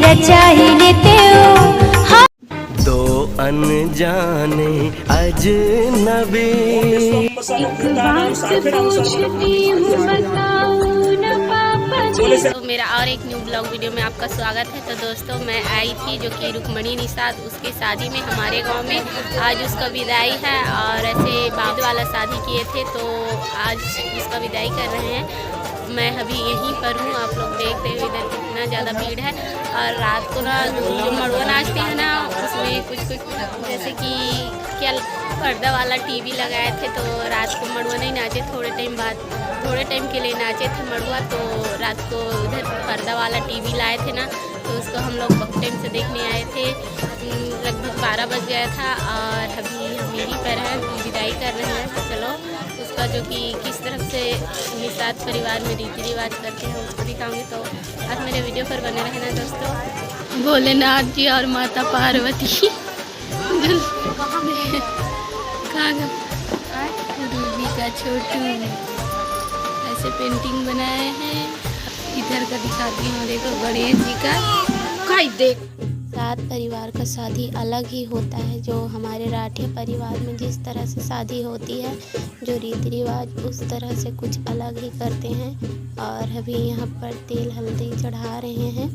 रचा ही लेते हो। दो अनजाने अजनबी। तो मेरा और एक न्यू ब्लॉग वीडियो में आपका स्वागत है। तो दोस्तों मैं आई थी जो कि रुक्मणी निषाद, उसकी शादी में हमारे गांव में आज उसका विदाई है। और ऐसे बाद वाला शादी किए थे तो आज उसका विदाई कर रहे हैं। मैं अभी यहीं पर हूँ, आप लोग देख रहे हो इधर कितना ज़्यादा भीड़ है। और रात को ना जो मड़वा नाचते हैं ना, उसमें कुछ जैसे कि क्या पर्दा वाला टीवी लगाए थे तो रात को मड़वा नहीं नाचे, थोड़े टाइम के लिए नाचे थे मड़वा। तो रात को उधर पर्दा वाला टीवी लाए थे ना, तो उसको हम लोग बहुत टाइम से देखने आए थे। लगभग 12 बज गया था और अभी हम यहीं पर हैं, विदाई कर रहे हैं। तो चलो उसका जो कि किस तरह से निषाद परिवार में रीति रिवाज करते हैं उसको दिखाऊंगी। तो आज मेरे वीडियो पर बने रहना दोस्तों। भोलेनाथ जी और माता पार्वती रूबी का छोटू ऐसे पेंटिंग बनाए हैं। इधर का दिखाती हूँ, देखो गणेश जी का। देख सात परिवार का शादी अलग ही होता है। जो हमारे राठिया परिवार में जिस तरह से शादी होती है, जो रीति रिवाज उस तरह से कुछ अलग ही करते हैं। और अभी यहाँ पर तेल हल्दी चढ़ा रहे हैं।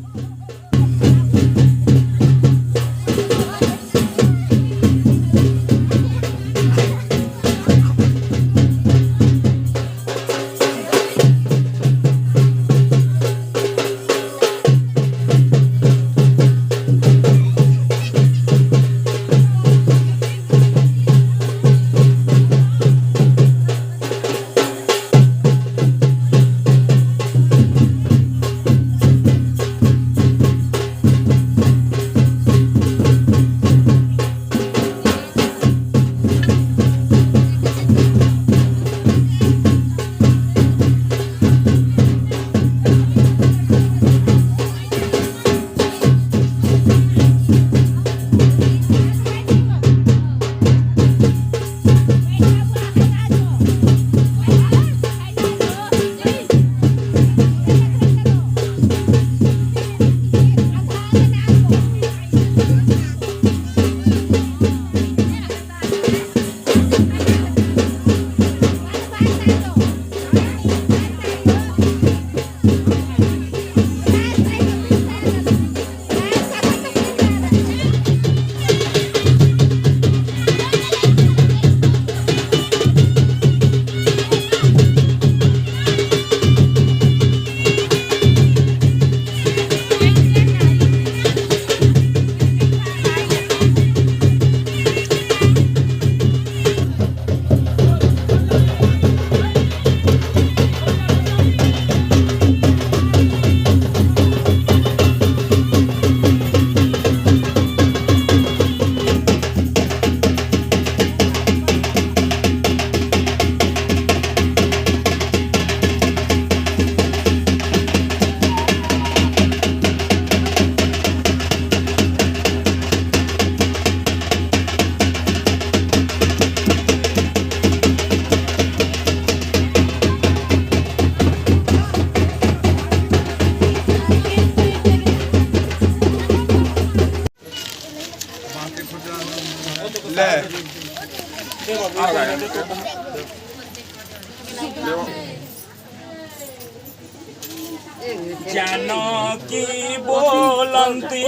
जानकी बोलंती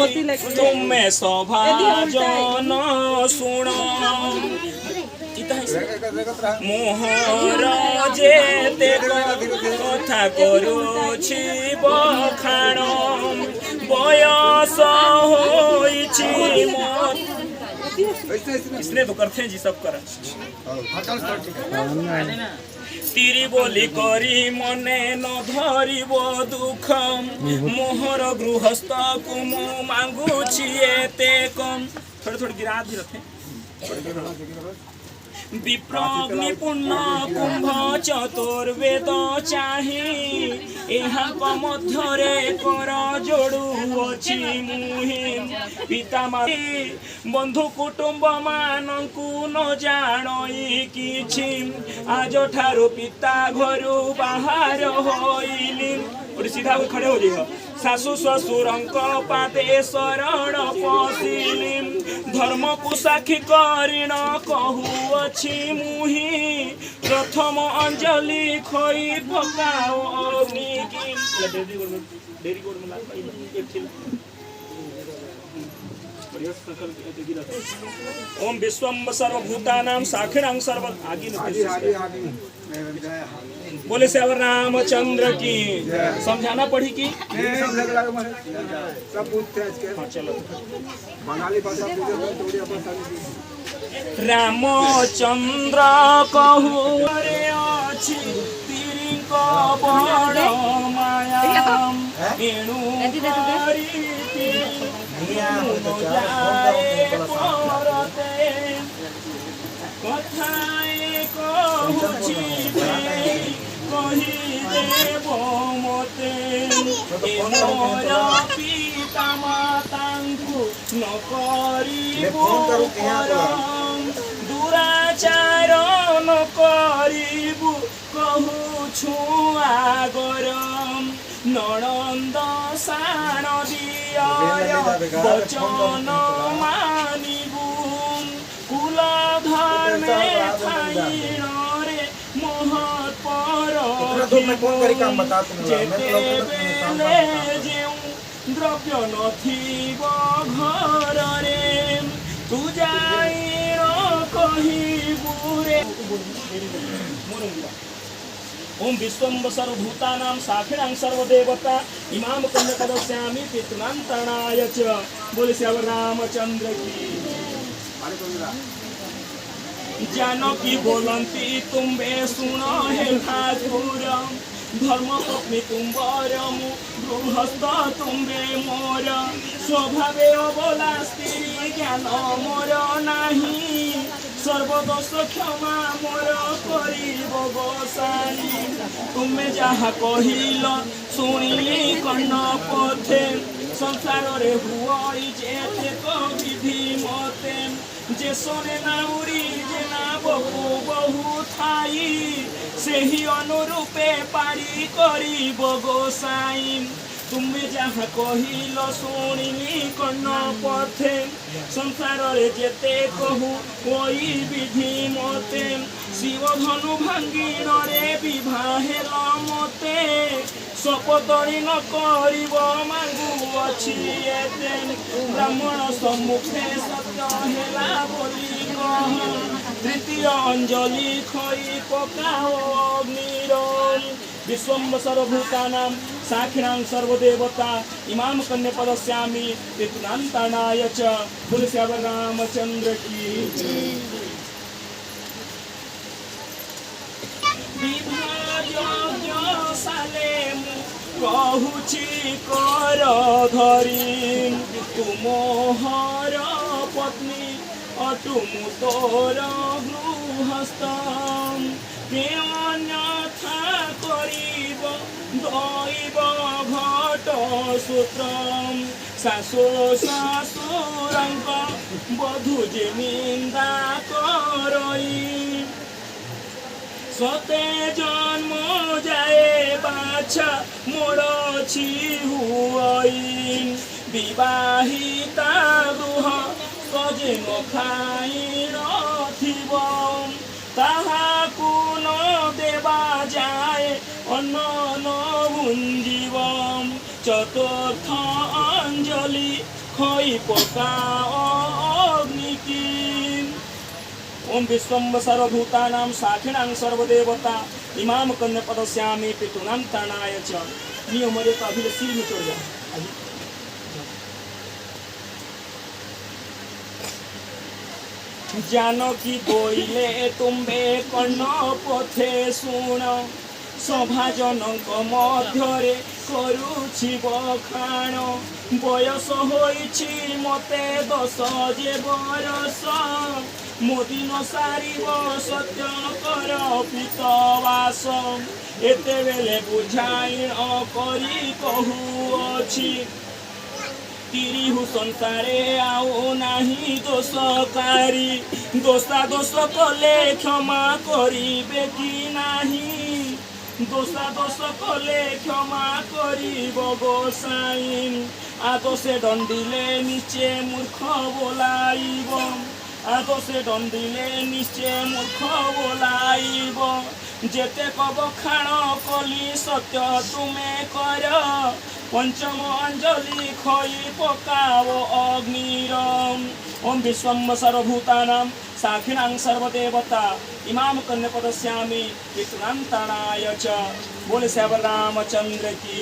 तुम्हें सभाजन शुण मोहर जेते कथा करुछि बखाण बयस होइछि मत। इसलिए तो करते हैं जी सब करा तीरी बोली करी मने न धरिब दुख मोहर गृहस्थ को मु मांगुछि एते कम। थोड़े थोड़े गिरा भी रखे विप्रग्नि पुण्य कुंभ चतुर्वेद चाही यहाँ मध्यरे कर जोड़ू अच्छी मुहि पिता माता बंधु कुटुंब मानकु न जानई किछि आज ठारू पिता घरु बाहर होइली और सीधा होकर खड़े हो जाइए। सासु ससुरंक पाते शरण पशिली धर्म को साक्षी करिण कहुअछि मुहि प्रथम अंजलि खोई पकाओ अग्नि की डेरी गोड़ में लाल भाई एक थिल ओम विश्वम सर्वभूतानां साक्षिणां सर्व आगे बोले श्यावर रामचंद्र की समझाना पड़ी की सब पूछते हैं चलो बंगाली भाषा रामचंद्र कहू रे अछि तिरिंक बड़ माया एणु करी जाए परते कथाए कहूछि कही देव मते मोर पिता मातांकु न करिबो दुराचार न करिबु कहूछु आगरम नणंद साण दिया वचन मानिबु कुल धर्मे थाइण रे महत् पर जेते बेले जेउ द्रव्य नथिब घर रे तू जाइण कहिबु रे ओम विश्वम सर्वभूतानां साक्षिणां सर्वदेवता इमाम कन्यकदस्यामि पितृनान्तरणाय च बोले श्यावर रामचंद्र की जानकी बोलंती तुम्बे सुनो हे ठाकुर धर्म पत्नी तुम्बर गृहस्थ तुम्बे मोर स्वभावे अबला स्त्री ज्ञान मोर नाही सर्वदोष क्षमा मोर करिब गोसाई तुमे जहा कहिल सुनिली कर्ण पथे संसार रे हुई जेते तो विधि मते जे सोने नाउरी जे ना बहु बहु थाई सेही अनुरूपे पारी करिब गोसाई तुमे जहा कहिल शुणिली कर्ण पथे संसार रे जेते कहू कोई विधि मते शिव धनु भांगी रे विवाहेल मते शपथरी न करिब मांगु अछि एते ब्राह्मण सम्मुखे सत्य हेला बोली कह तृतीय अंजलि खोई पकाओ अग्निरम विश्वम सर्वभूतानां साक्षिणां सर्वदेवता इमाम कन्यपदस्यामि पितृनान्तरणाय च बोले श्यावर रामचंद्र की कहूछि कर धरी तुमोहर पत्नी अटुमु तोर गृहस्थ अन्यथा करिब दैव घट सूत्रम सासु ससुरंक बधु जे निंदा करई सते जन्म जाए बाछा मोड़ छी हुई विवाहिता गृह सजे न खाई रथिब ताहाकु न देवा जाए अन्न न भुंजीव चतुर्थ अंजलि खोई पकाओ अग्नि की ओम विश्वम सर्वभूतानां साक्षिणां सर्वदेवता इमाम कन्यपदस्यामि पितृनान्तरणाय च नियम रे तो अभी सिर में चढ़ जाए जानकी बोइले तुम्बे कर्ण पथे शुण सभाजनक मध्यरे करुछि बखाण बयस होइछि मते 10 जे बरस मोदिन सारिब सत्य कर पितवास एते बेले बुझाइण करी कहुअछि तिरिहु संसारे आउ नाही दोषकारी दोषा दोष कले क्षमा करिबे कि नाही দোষা দোষ কলে ক্ষমা করিব গোসাই আদোষে দণ্ডিলে নিচে মূর্খ বলাইব আদোষে দণ্ডিলে নিচে মূর্খ বলাইব যেতে কব খাণ কলি সত্য তুমে কর পঞ্চম অঞ্জলি খই পকাব অগ্নির ওম বিশ্বম সর্বভূতানাং সাক্ষিণাং সর্বদেবতা ইমাম কন্যপদস্যামি পিতৃনান্তানায় চ बोले श्याम रामचंद्र की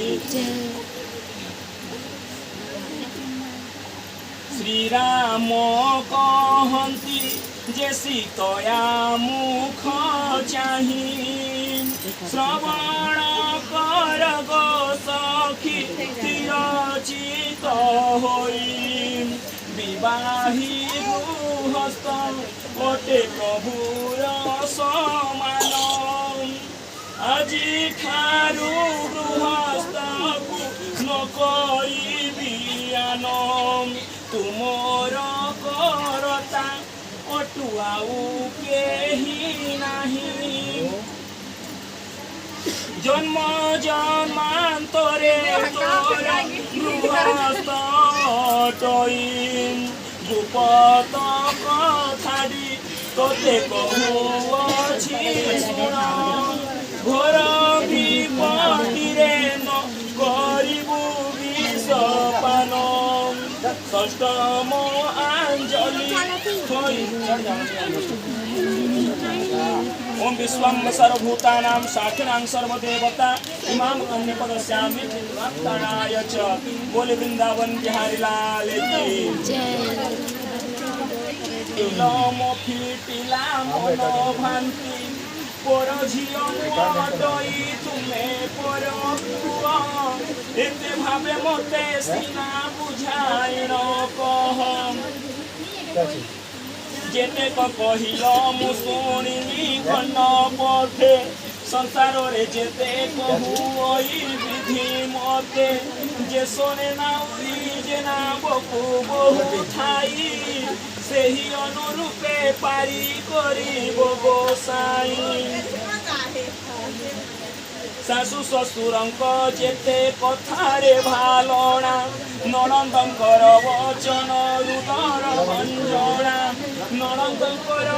श्री राम कहती जे सीतया मुख चाही श्रवण कर गो सखी चित होई विवाही गृहस्थ ओटे प्रभुर समान আজি ঠাৰু গৃহস্থকু নকৰিবি আনম তুমৰ কৰতা অটুৱাও কেহি নাহি জন্ম জন্মান্তৰে তোৰ গৃহস্থ তইম গুপত কথাদি তোতে কহুଅছি শুণ ঘোর বিপত্তিরে ন করিবু বিষপান ষষ্ঠম আঞ্জলি ओम विश्वम सर्वभूतानां साक्षिणां सर्वदेवता इमाम कन्यपदस्यामि पितृनाय च बोले वृंदावन बिहारी लाल की इलम फिटिला मनो भांति पर झियो मटई तुमे पर पुआ एते भावे मते सिना बुझाई न कह जेते कहिल मु शुणिनी घन पथे संसार रे जेते कहू विधि मते जे सोने नाउरी जे नाबकु बहु ठाई सेही अनुरूपे पारी करिब गोसाई शाशु शशुरंक जेते कथारे भालना ननंदंकर वचन रुदर भंजना ननंदंकर